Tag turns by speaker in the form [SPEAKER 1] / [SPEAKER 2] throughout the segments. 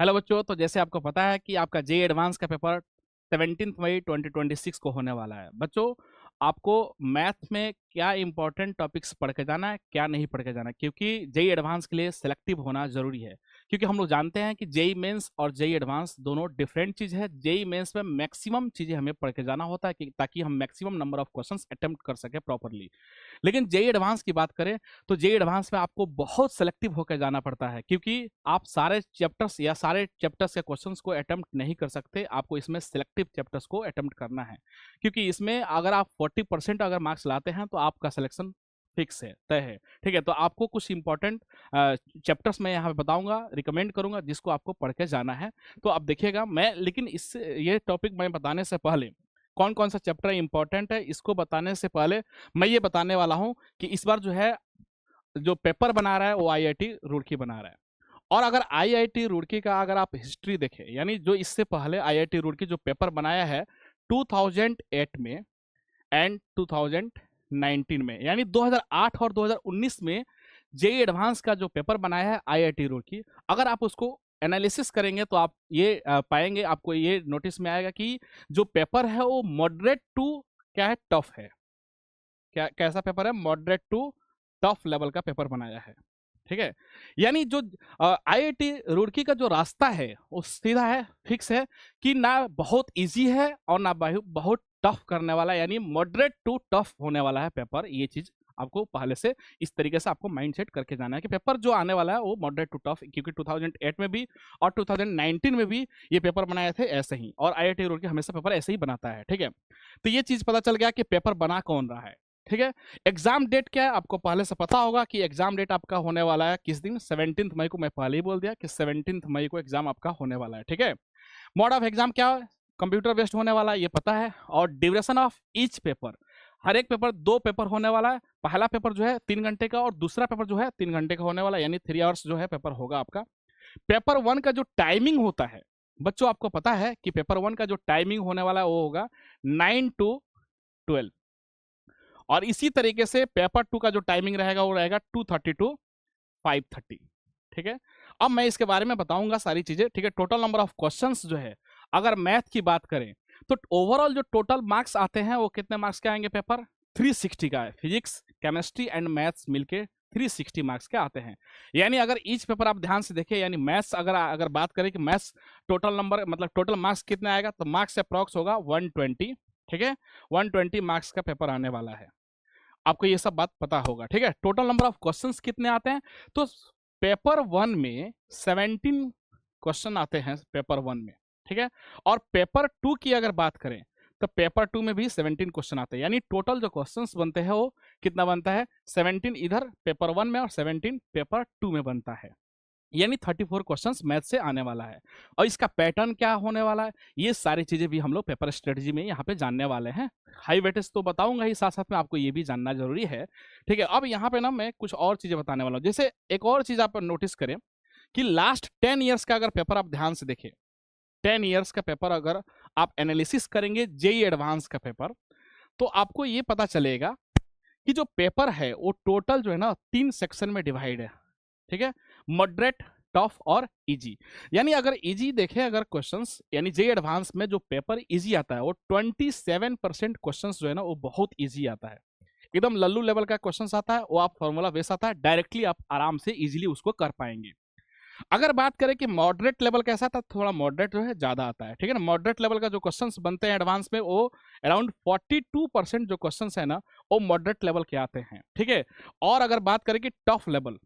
[SPEAKER 1] Hello बच्चों, तो जैसे आपको पता है कि आपका जेईई एडवांस का पेपर 17 मई 2026 को होने वाला है। बच्चों, आपको मैथ में क्या इंपॉर्टेंट टॉपिक्स पढ़ के जाना है, क्या नहीं पढ़ के जाना है, क्योंकि जेईई एडवांस के लिए सिलेक्टिव होना जरूरी है। क्योंकि हम लोग जानते हैं कि जेईई मेंस और जेईई एडवांस दोनों डिफरेंट चीज़ है। जेईई मेंस में मैक्सिमम चीज़ें हमें पढ़ के जाना होता है ताकि हम maximum number of questions attempt कर सके प्रॉपरली। लेकिन जेईई एडवांस की बात करें तो जेईई एडवांस में आपको बहुत सेलेक्टिव होकर जाना पड़ता है, क्योंकि आप सारे चैप्टर्स के क्वेश्चंस को अटेम्प्ट नहीं कर सकते। आपको इसमें सिलेक्टिव चैप्टर्स को अटेम्प्ट करना है, क्योंकि इसमें अगर आप 40% अगर मार्क्स लाते हैं तो आपका सिलेक्शन फिक्स है, तय है। ठीक है, तो आपको कुछ इंपॉर्टेंट चैप्टर्स मैं यहाँ पे बताऊंगा, रिकमेंड करूंगा जिसको आपको पढ़ के जाना है। तो आप देखिएगा, मैं लेकिन इससे ये टॉपिक मैं बताने से पहले कौन कौन सा चैप्टर इंपॉर्टेंट है इसको बताने से पहले मैं ये बताने वाला हूं कि इस बार जो है जो पेपर बना रहा है वो आईआईटी रुड़की बना रहा है। और अगर आईआईटी रुड़की का अगर आप हिस्ट्री देखें, यानी जो इससे पहले आईआईटी रुड़की जो पेपर बनाया है 2008 में एंड 2019 में, यानी 2008 और 2019 में जेईई एडवांस का जो पेपर बनाया है आईआईटी रुड़की, अगर आप उसको एनालिसिस करेंगे तो आप ये पाएंगे, आपको ये नोटिस में आएगा कि जो पेपर है वो मॉडरेट टू क्या है, टफ है। क्या कैसा पेपर है? मॉडरेट टू टफ लेवल का पेपर बनाया है। ठीक है, यानी जो आईआईटी रुड़की का जो रास्ता है वो सीधा है, फिक्स है कि ना बहुत इजी है और ना बहुत टफ करने वाला है, यानी मॉडरेट टू टफ होने वाला है पेपर। ये चीज आपको पहले से इस तरीके से आपको माइंड सेट करके जाना है कि पेपर जो आने वाला है वो मॉडरेट टू टफ, क्योंकि 2008 में भी और 2019 में भी ये पेपर बनाए थे ऐसे ही, और आईआईटी रुड़की हमेशा पेपर ऐसे ही बनाता है। ठीक है, तो ये चीज पता चल गया कि पेपर बना कौन रहा है। ठीक है, एग्जाम डेट क्या है आपको पहले से पता होगा कि एग्जाम डेट आपका होने वाला है किस दिन, 17 मई को। मैं पहले ही बोल दिया कि 17 मई को एग्जाम आपका होने वाला है। ठीक है, मोड ऑफ एग्जाम क्या है? कंप्यूटर बेस्ड होने वाला है, ये पता है। और ड्यूरेशन ऑफ ईच पेपर, हर एक पेपर 2 पेपर होने वाला है। पहला पेपर जो है 3 घंटे का और दूसरा पेपर जो है 3 घंटे का होने वाला है, यानी 3 आवर्स जो है पेपर होगा आपका। पेपर 1 का जो टाइमिंग होता है बच्चों, आपको पता है कि पेपर 1 का जो टाइमिंग होने वाला है वो होगा 9 to 12, और इसी तरीके से पेपर 2 का जो टाइमिंग रहेगा वो रहेगा 2:30 to 5:30। ठीक है, अब मैं इसके बारे में बताऊंगा सारी चीजें। ठीक है, टोटल नंबर ऑफ क्वेश्चंस जो है, अगर मैथ की बात करें तो ओवरऑल जो टोटल मार्क्स आते हैं वो कितने मार्क्स के आएंगे? पेपर 360 का है, फिजिक्स केमिस्ट्री एंड मैथ्स मिलके 360 मार्क्स के आते हैं। यानी अगर ईच पेपर आप ध्यान से देखें, यानी मैथ्स अगर बात करें कि मैथ्स टोटल नंबर मतलब टोटल मार्क्स कितने आएगा, तो मार्क्स अप्रॉक्स होगा 120। ठीक है, 120 मार्क्स का पेपर आने वाला है, आपको ये सब बात पता होगा। ठीक है, टोटल नंबर ऑफ क्वेश्चंस कितने आते हैं? तो पेपर 1 में 17 क्वेश्चन आते हैं पेपर 1 में। ठीक है, और पेपर 2 की अगर बात करें तो पेपर 2 में भी 17 क्वेश्चन आते हैं, यानी टोटल जो क्वेश्चंस बनते हैं वो कितना बनता है? 17 इधर पेपर 1 में और 17 पेपर 2 में बनता है, यानी 34 क्वेश्चंस मैथ से आने वाला है। और इसका पैटर्न क्या होने वाला है, ये सारी चीजें भी हम लोग पेपर स्ट्रेटजी में यहाँ पे जानने वाले हैं। हाई वेटेज तो बताऊंगा ही, साथ साथ में आपको ये भी जानना जरूरी है। ठीक है, अब यहाँ पे ना मैं कुछ और चीजें बताने वाला हूँ। जैसे एक और चीज आप नोटिस करें कि लास्ट 10 ईयर्स का अगर पेपर आप ध्यान से देखें, 10 ईयर्स का पेपर अगर आप एनालिसिस करेंगे जेईई एडवांस का पेपर, तो आपको ये पता चलेगा कि जो पेपर है वो टोटल जो है ना 3 सेक्शन में डिवाइड है। ठीक है, मॉडरेट, टफ और इजी। यानी अगर इजी देखें अगर क्वेश्चंस, यानी जेईई एडवांस में जो पेपर इजी आता है वो 27% क्वेश्चंस जो है ना वो बहुत इजी आता है, एकदम लल्लू लेवल का क्वेश्चंस आता है, वो आप फॉर्मूला बेस आता है, डायरेक्टली आप आराम से इजीली उसको कर पाएंगे। अगर बात करें कि मॉडरेट लेवल कैसा था, थोड़ा मॉडरेट जो है ज्यादा आता है। ठीक है ना, मॉडरेट लेवल का जो क्वेश्चंस बनते हैं एडवांस में वो अराउंड 42% जो क्वेश्चंस है ना वो मॉडरेट लेवल के आते हैं। ठीक है, और अगर बात करें कि टफ लेवल,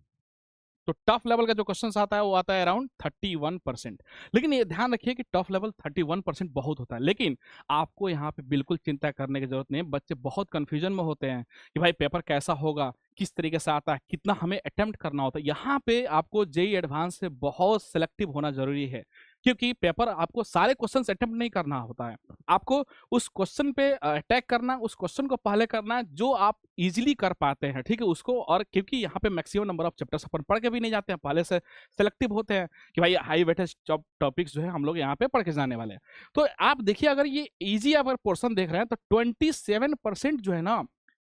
[SPEAKER 1] तो टफ लेवल का जो क्वेश्चन आता है वो आता है अराउंड 31%। लेकिन ये ध्यान रखिए कि टफ लेवल 31% बहुत होता है, लेकिन आपको यहाँ पे बिल्कुल चिंता करने की जरूरत नहीं है। बच्चे बहुत कंफ्यूजन में होते हैं कि भाई पेपर कैसा होगा, किस तरीके से आता है, कितना हमें अटेम्प्ट करना होता है। यहाँ पे आपको जेईई एडवांस से बहुत सिलेक्टिव होना जरूरी है, क्योंकि पेपर आपको सारे क्वेश्चन अटेम्प्ट नहीं करना होता है। आपको उस क्वेश्चन पे अटैक करना, उस क्वेश्चन को पहले करना जो आप इजीली कर पाते हैं। ठीक है, उसको, और क्योंकि यहाँ पे मैक्सिमम नंबर ऑफ चैप्टर्स अपन पढ़ के भी नहीं जाते हैं, पहले से सेलेक्टिव होते हैं कि भाई हाई वेटेज टॉपिक्स जो है हम लोग यहाँ पे पढ़ के जाने वाले हैं। तो आप देखिए, अगर ये इजी अगर पोर्शन देख रहे हैं तो 27% जो है ना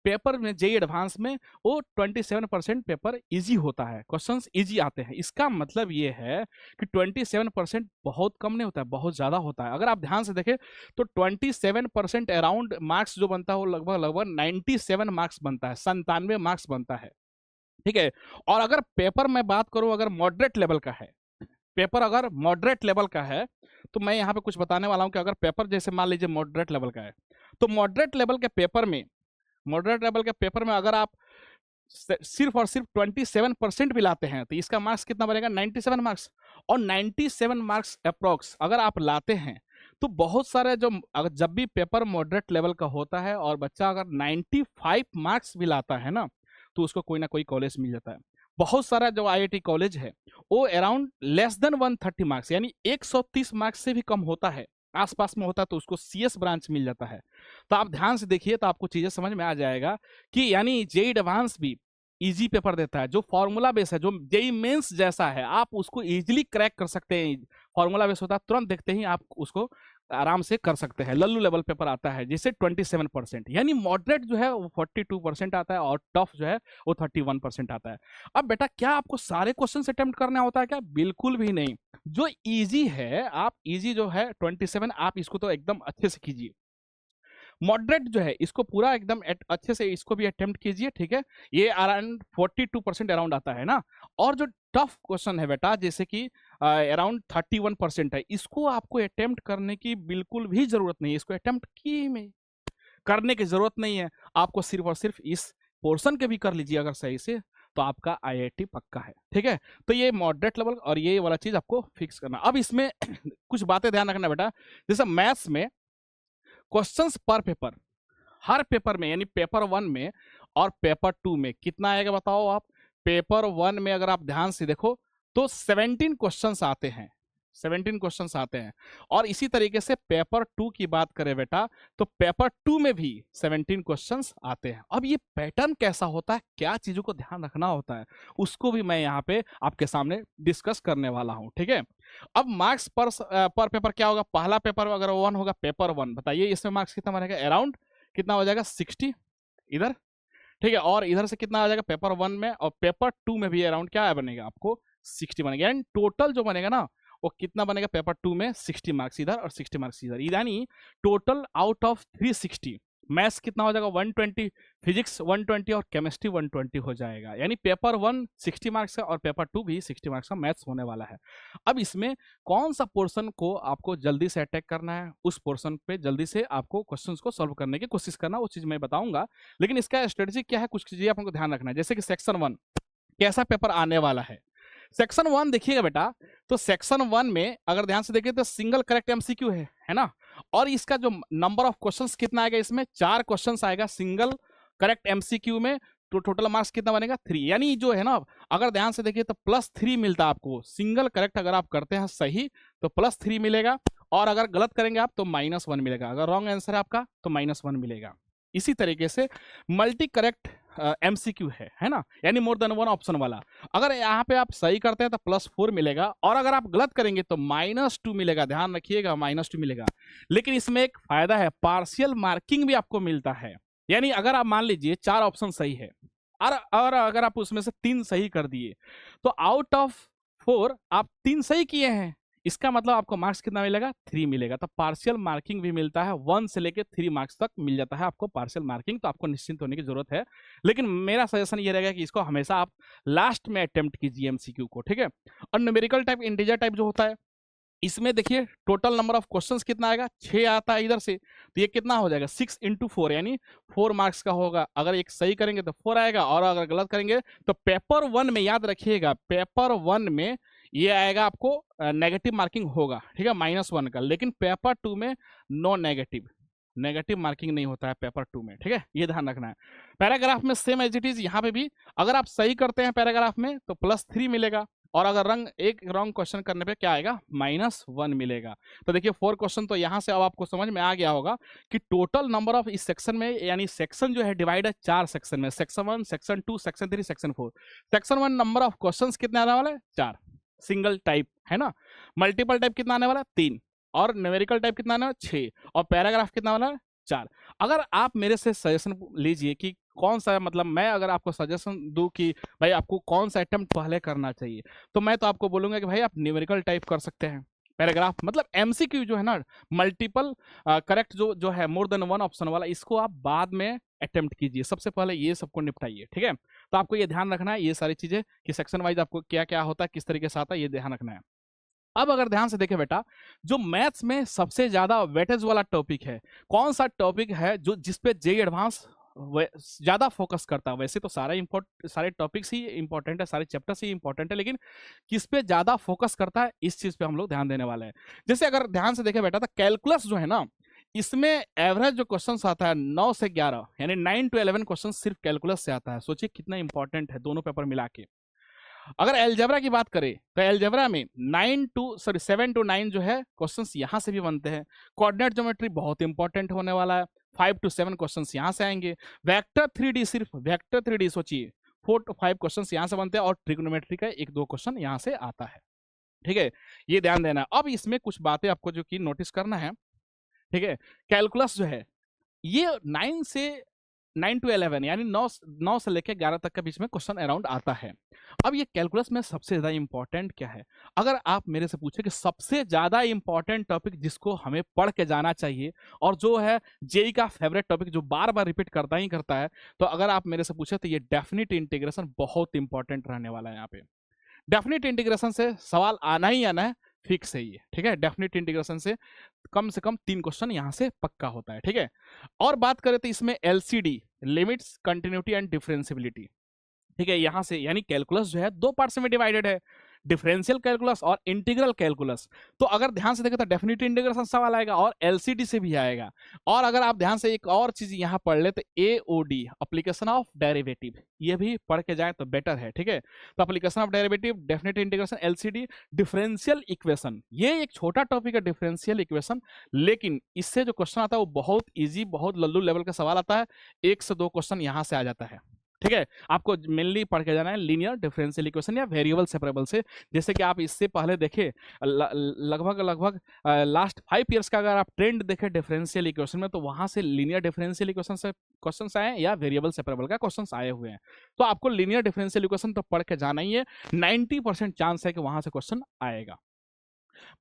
[SPEAKER 1] पेपर में जेई एडवांस में वो 27% पेपर इजी होता है, क्वेश्चंस इजी आते हैं। इसका मतलब ये है कि 27% बहुत कम नहीं होता है, बहुत ज्यादा होता है। अगर आप ध्यान से देखें तो 27% अराउंड मार्क्स जो बनता है वो लगभग लगभग 97 मार्क्स बनता है, 97 मार्क्स बनता है, ठीक है। और अगर पेपर में बात करूं, अगर मॉडरेट लेवल का है, पेपर अगर मॉडरेट लेवल का है, तो मैं यहाँ पे कुछ बताने वाला हूँ कि अगर पेपर जैसे मान लीजिए मॉडरेट लेवल का है, तो मॉडरेट लेवल के पेपर में, मॉडरेट लेवल के पेपर में अगर आप सिर्फ और सिर्फ 27% भी लाते हैं तो इसका मार्क्स कितना बनेगा, 97 मार्क्स। और 97 मार्क्स अप्रोक्स अगर आप लाते हैं तो बहुत सारे जो, अगर जब भी पेपर मॉडरेट लेवल का होता है और बच्चा अगर 95 मार्क्स भी लाता है ना, तो उसको कोई ना कोई कॉलेज मिल जाता है। बहुत सारा जो आईआईटी कॉलेज है वो अराउंड लेस देन 130 मार्क्स यानी 130 मार्क्स से भी कम होता है, आसपास में होता है, तो उसको सीएस ब्रांच मिल जाता है। तो आप ध्यान से देखिए तो आपको चीजें समझ में आ जाएगा कि यानी जेई एडवांस भी इजी पेपर देता है, जो फॉर्मूला बेस है, जो जेई मेंस जैसा है, आप उसको इजीली क्रैक कर सकते हैं। फॉर्मूला बेस होता है, तुरंत देखते ही आप उसको आराम से कर सकते हैं। लल्लू लेवल पेपर आता है जिसे 27%, यानी मॉडरेट जो है वो 42% आता है और टफ जो है वो 31% आता है। अब बेटा क्या आपको सारे क्वेश्चन अटेम्प्ट करना होता है क्या? बिल्कुल भी नहीं। जो इजी है, आप इजी जो है 27, आप इसको तो एकदम अच्छे से कीजिए। मॉडरेट जो है इसको पूरा एकदम अच्छे से इसको भी अटेम्प्ट कीजिए, ठीक है। ये अराउंड 42% अराउंड आता है ना। और जो टफ क्वेश्चन है बेटा, जैसे कि अराउंड 31% है, इसको आपको अटेम्प्ट करने की बिल्कुल भी जरूरत नहीं है। इसको अटेम्प्ट की में करने की जरूरत नहीं है, आपको सिर्फ और सिर्फ इस पोर्शन के भी कर लीजिए अगर सही से, तो आपका आईआईटी पक्का है, ठीक है। तो ये मॉडरेट लेवल और ये वाला चीज आपको फिक्स करना। अब इसमें कुछ बातें ध्यान रखना बेटा, जैसे मैथ्स में क्वेश्चंस पर पेपर, हर पेपर में यानी पेपर 1 में और पेपर 2 में कितना आएगा बताओ आप। पेपर 1 में अगर आप ध्यान से देखो तो 17 क्वेश्चंस आते हैं, 17 क्वेश्चंस आते हैं। और इसी तरीके से पेपर 2 की बात करें बेटा, तो पेपर 2 में भी 17 क्वेश्चंस आते हैं। अब ये पैटर्न कैसा होता है, क्या चीजों को ध्यान रखना होता है, उसको भी मैं यहाँ पे आपके सामने डिस्कस करने वाला हूँ, ठीक है। अब मार्क्स पर पेपर क्या होगा, पहला पेपर अगर 1 होगा, पेपर 1 बताइए इसमें मार्क्स कितना बनेगा, अराउंड कितना हो जाएगा 60 इधर, ठीक है। और इधर से कितना आ जाएगा पेपर 1 में, और पेपर 2 में भी अराउंड क्या बनेगा आपको 60 बनेगा। यानी टोटल जो बनेगा ना वो कितना बनेगा पेपर 2 में 60 मार्क्स इधर और 60 मार्क्स इधर, यानी टोटल आउट ऑफ 360 मैथ्स कितना हो जाएगा 120, फिजिक्स 120 और केमिस्ट्री 120 हो जाएगा। यानी पेपर 1 60 मार्क्स का और पेपर 2 भी 60 मार्क्स का मैथ्स होने वाला है। अब इसमें कौन सा पोर्शन को आपको जल्दी से अटैक करना है, उस पोर्शन पे जल्दी से आपको क्वेश्चंस को सॉल्व करने की कोशिश करना, वो चीज मैं बताऊंगा। लेकिन इसका स्ट्रेटेजी क्या है, कुछ चीजें आपको ध्यान रखना है। जैसे कि सेक्शन 1 कैसा पेपर आने वाला है, सेक्शन 1 देखिएगा बेटा, तो सेक्शन 1 में अगर ध्यान से देखिए तो सिंगल करेक्ट एमसीक्यू है ना। और इसका जो नंबर ऑफ क्वेश्चंस कितना आएगा, इसमें 4 क्वेश्चंस आएगा सिंगल करेक्ट एमसीक्यू में, तो टोटल मार्क्स कितना बनेगा 3। यानी जो है ना, अगर ध्यान से देखिए तो +3 मिलता है आपको। सिंगल करेक्ट अगर आप करते हैं सही तो +3 मिलेगा, और अगर गलत करेंगे आप तो -1 मिलेगा। अगर रॉन्ग आंसर है आपका तो -1 मिलेगा। इसी तरीके से मल्टी करेक्ट एमसीक्यू है ना, यानी मोर देन 1 ऑप्शन वाला, अगर यहाँ पे आप सही करते हैं तो +4 मिलेगा, और अगर आप गलत करेंगे तो -2 मिलेगा। ध्यान रखिएगा -2 मिलेगा। लेकिन इसमें एक फायदा है, पार्शियल मार्किंग भी आपको मिलता है। यानी अगर आप मान लीजिए 4 ऑप्शन सही है और अगर आप उसमें से 3 सही कर दिए, तो आउट ऑफ 4 आप 3 सही किए हैं, इसका मतलब आपको मार्क्स कितना मिलेगा 3 मिलेगा। तो पार्शियल मार्किंग भी मिलता है, 1 से लेके 3 मार्क्स तक मिल जाता है आपको पार्शियल मार्किंग। तो आपको निश्चिंत होने की जरूरत है। लेकिन मेरा सजेशन ये रहेगा कि इसको हमेशा आप लास्ट में अटेम्प्ट कीजिए एमसीक्यू को, ठीक है। और न्यूमेरिकल टाइप, इंटीजर टाइप जो होता है, इसमें देखिए टोटल नंबर ऑफ क्वेश्चंस कितना आएगा, 6 आता है इधर से, तो ये कितना हो जाएगा 6 × 4 यानी 4 मार्क्स का होगा। अगर एक सही करेंगे तो 4 आएगा, और अगर गलत करेंगे तो पेपर 1 में याद रखिएगा, पेपर 1 में ये आएगा आपको नेगेटिव मार्किंग होगा, ठीक है, -1 का। लेकिन पेपर 2 में नो नेगेटिव मार्किंग नहीं होता है पेपर 2 में, ठीक है, ये ध्यान रखना है। पैराग्राफ में सेम एज इट इज, यहाँ पे भी अगर आप सही करते हैं पैराग्राफ में तो +3 मिलेगा, और अगर एक रॉन्ग क्वेश्चन करने पे क्या आएगा -1 मिलेगा। तो देखिए 4 क्वेश्चन तो यहाँ से अब आपको समझ में आ गया होगा कि टोटल नंबर ऑफ इस सेक्शन में, यानी सेक्शन जो है डिवाइड है 4 सेक्शन में, section 1, section 2, section 3, section 4। Section 1 number of question कितने आने वाले हैं 4, सिंगल टाइप है ना। मल्टीपल टाइप कितना आने वाला है 3, और न्यूमेरिकल टाइप कितना आने वाला 6, और पैराग्राफ कितना वाला है 4। अगर आप मेरे से सजेशन लीजिए कि कौन सा, मतलब मैं अगर आपको सजेशन दूं कि भाई आपको कौन सा अटेम्प्ट पहले करना चाहिए, तो मैं तो आपको बोलूंगा कि भाई आप न्यूमेरिकल टाइप कर सकते हैं, पैराग्राफ मतलब एमसीक्यू जो है ना, मल्टीपल करेक्ट जो है मोर देन वन ऑप्शन वाला, इसको आप बाद में अटेम्प्ट कीजिए, सबसे पहले ये सबको निपटाइए, ठीक है। तो आपको ये ध्यान रखना है ये सारी चीजें कि सेक्शन वाइज आपको क्या क्या होता है, किस तरीके से आता है, ये ध्यान रखना है। अब अगर ध्यान से देखें बेटा, जो मैथ्स में सबसे ज्यादा वेटेज वाला टॉपिक है, कौन सा टॉपिक है जो जिसपे जेईई एडवांस ज्यादा फोकस करता है? वैसे तो सारे टॉपिक्स ही इंपॉर्टेंट है, सारे चैप्टर्स ही इंपॉर्टेंट है, लेकिन किस पे ज्यादा फोकस करता है, इस चीज पे हम लोग ध्यान देने वाले हैं। जैसे अगर ध्यान से देखें बेटा, तो कैलकुलस जो है ना, इसमें एवरेज जो क्वेश्चन आता है 9 से 11, यानी 9 to 11 क्वेश्चन सिर्फ कैलकुलस से आता है। सोचिए कितना इंपॉर्टेंट है दोनों पेपर मिला के। अगर एलजेब्रा की बात करें तो एलजेब्रा में 7 to 9 जो है क्वेश्चंस यहां से भी बनते हैं। कोऑर्डिनेट ज्योमेट्री बहुत इंपॉर्टेंट होने वाला है, 5 to 7 क्वेश्चंस यहां से आएंगे। वेक्टर 3D, सिर्फ वेक्टर 3D सोचिए 4 to 5 क्वेश्चंस यहां से बनते हैं, और ट्रिग्नोमेट्री का 1-2 क्वेश्चन यहां से आता है, ठीक है। ये ध्यान देना है। अब इसमें कुछ बातें आपको जो कि नोटिस करना है, ठीक है। कैलकुलस जो है ये 9 to 11 यानी 9 से लेकर 11 तक के बीच में क्वेश्चन अराउंड आता है। अब ये कैलकुलस में सबसे ज्यादा इंपॉर्टेंट क्या है? अगर आप मेरे से पूछे कि सबसे ज्यादा इंपॉर्टेंट टॉपिक जिसको हमें पढ़ के जाना चाहिए और जो है जेई का फेवरेट टॉपिक जो बार बार रिपीट करता ही करता है, तो अगर आप मेरे से पूछे तो ये डेफिनेट इंटीग्रेशन बहुत इंपॉर्टेंट रहने वाला है। यहाँ पे डेफिनेट इंटीग्रेशन से सवाल आना ही आना है, फिक्स है ये, ठीक है। डेफिनेट इंटीग्रेशन से कम 3 क्वेश्चन यहां से पक्का होता है, ठीक है। और बात करें तो इसमें LCD, limits, continuity and differentiability, ठीक है, यहां से यानी कैलकुलस जो है 2 पार्ट्स में डिवाइडेड है, डिफरेंशियल कैलकुलस और इंटीग्रल कैलकुलस। तो अगर ध्यान से देखें तो डेफिनेट इंटीग्रेशन सवाल आएगा और एलसीडी से भी आएगा। और अगर आप ध्यान से एक और चीज यहां पढ़ ले तो एओडी, एप्लीकेशन ऑफ डेरिवेटिव, ये भी पढ़ के जाए तो बेटर है, ठीक है। तो application of derivative, definite integration, LCD, differential equation, ये एक छोटा टॉपिक है डिफरेंशियल इक्वेशन, लेकिन इससे जो क्वेश्चन आता है वो बहुत ईजी, बहुत लल्लू लेवल का सवाल आता है। 1 से 2 क्वेश्चन यहां से आ जाता है, ठीक है। आपको मेनली पढ़ के जाना है लीनियर डिफरेंशियल इक्वेशन या वेरिएबल सेपरेबल से। जैसे कि आप इससे पहले देखे लगभग लास्ट 5 ईयर्स का अगर आप ट्रेंड देखें डिफरेंशियल इक्वेशन में, तो वहां से लीनियर डिफरेंशियल इक्वेशन से क्वेश्चंस आए या वेरिएबल सेपरेबल का क्वेश्चंस आए हुए हैं। तो आपको लीनियर डिफरेंशियल इक्वेशन तो पढ़ के जाना ही है, 90% चांस है कि वहां से क्वेश्चन आएगा।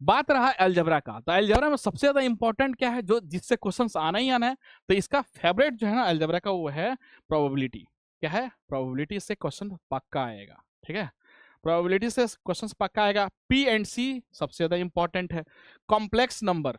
[SPEAKER 1] बात रहा अलजेब्रा का, तो अलजेब्रा में सबसे ज्यादा इंपॉर्टेंट क्या है जो जिससे क्वेश्चंस आना ही आना है, तो इसका फेवरेट जो है ना अलजेब्रा का, वो है प्रोबेबिलिटी। क्या है? प्रोबेबिलिटी से क्वेश्चन पक्का आएगा, ठीक है। प्रोबेबिलिटी से क्वेश्चन पक्का आएगा। पी एंड सी सबसे ज्यादा इंपॉर्टेंट है। कॉम्प्लेक्स नंबर,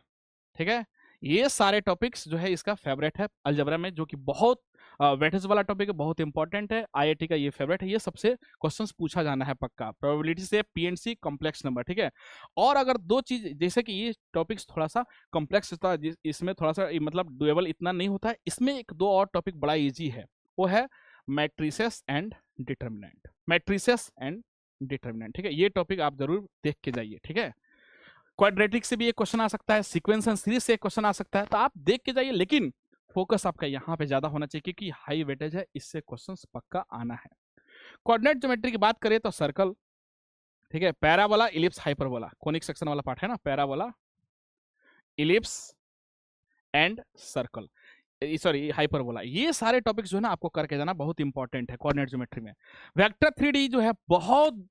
[SPEAKER 1] ठीक है, ये सारे टॉपिक्स जो है इसका फेवरेट है अलजेब्रा में, जो कि बहुत वेटेज वाला टॉपिक है, बहुत इंपॉर्टेंट है। आईआईटी का ये फेवरेट है, ये सबसे क्वेश्चंस पूछा जाना है पक्का, प्रोबेबिलिटी से, पीएनसी, कॉम्प्लेक्स नंबर, ठीक है। और अगर 2 चीज, जैसे कि ये टॉपिक्स थोड़ा सा कॉम्प्लेक्स होता है, इसमें थोड़ा सा मतलब डुएबल इतना नहीं होता है, इसमें 1-2 और टॉपिक बड़ा ईजी है, वो है matrices and determinant. Matrices and determinant, ठीक है, ये टॉपिक आप जरूर देख के जाइए, ठीक है। क्वाड्रेटिक से भी एक क्वेश्चन आ सकता है, सीक्वेंस एंड सीरीज से एक क्वेश्चन आ सकता है, तो आप देख के जाइए, लेकिन फोकस आपका यहाँ पे ज्यादा होना चाहिए क्योंकि हाई वेटेज है, इससे क्वेश्चंस पक्का आना है। कोऑर्डिनेट ज्योमेट्री की बात करें तो सर्कल, ठीक है, parabola, ellipse, hyperbola, conic section वाला पार्ट है ना, parabola, ellipse and circle, sorry hyperbola, ये सारे टॉपिक्स जो है ना आपको करके जाना बहुत इंपॉर्टेंट है कोऑर्डिनेट ज्योमेट्री में। वेक्टर 3D जो है बहुत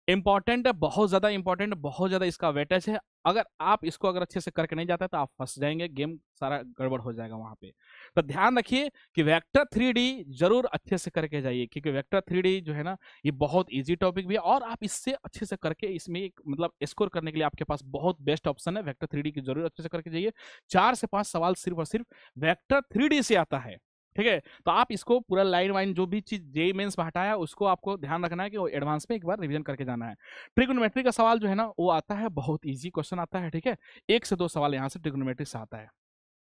[SPEAKER 1] इंपॉर्टेंट है, बहुत ज्यादा इंपॉर्टेंट, बहुत ज्यादा इसका वेटेज है। अगर आप इसको अगर अच्छे से करके नहीं जाते तो आप फंस जाएंगे, गेम सारा गड़बड़ हो जाएगा वहां पे। तो ध्यान रखिए कि वेक्टर 3D जरूर अच्छे से करके जाइए, क्योंकि वेक्टर 3D जो है ना ये बहुत इजी टॉपिक भी है, और आप इससे अच्छे से करके इसमें एक मतलब स्कोर करने के लिए आपके पास बहुत बेस्ट ऑप्शन है। वेक्टर 3D की जरूर अच्छे से करके जाइए। 4 से 5 सवाल सिर्फ और सिर्फ वेक्टर 3D से आता है, ठीक है। तो आप इसको पूरा लाइन वाइन जो भी चीज जेईई मेंस में हटाया उसको आपको ध्यान रखना है कि वो एडवांस में एक बार रिवीजन करके जाना है। ट्रिग्नोमेट्री का सवाल जो है ना वो आता है, बहुत इजी क्वेश्चन आता है, ठीक है। 1 से 2 सवाल यहाँ से ट्रिग्नोमेट्री से आता है।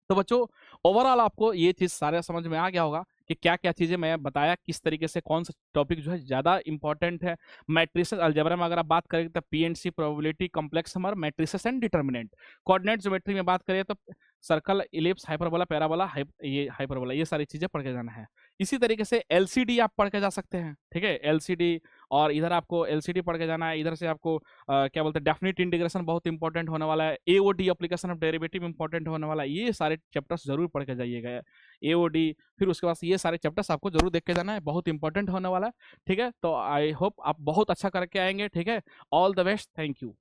[SPEAKER 1] तो बच्चों ओवरऑल आपको ये चीज सारे समझ में आ गया होगा कि क्या क्या चीजें मैं बताया, किस तरीके से कौन सा टॉपिक जो है ज्यादा इंपॉर्टेंट है। मैट्रिसेस अलजेब्रा में अगर आप बात करें तो PNC, probability, complex number, matrices and determinant. Coordinate geometry में बात करें तो सर्कल, इलिप्स, हाइपरबोला, पैराबोला, ये हाइपरबोला, ये सारी चीजें पढ़ के जाना है। इसी तरीके से एलसीडी आप पढ़ के जा सकते हैं, ठीक है, एलसीडी। और इधर आपको एलसीडी पढ़ के जाना है, इधर से आपको क्या बोलते हैं, डेफिनेट इंटीग्रेशन बहुत इंपॉर्टेंट होने वाला है, AOD application of derivative important होने वाला है। ये सारे चैप्टर्स जरूर पढ़ के जाइएगा, एओडी। फिर उसके बाद ये सारे चैप्टर्स आपको जरूर देख के जाना है, बहुत इंपॉर्टेंट होने वाला है, ठीक है। तो आई होप आप बहुत अच्छा करके आएंगे, ठीक है। All the best, thank you.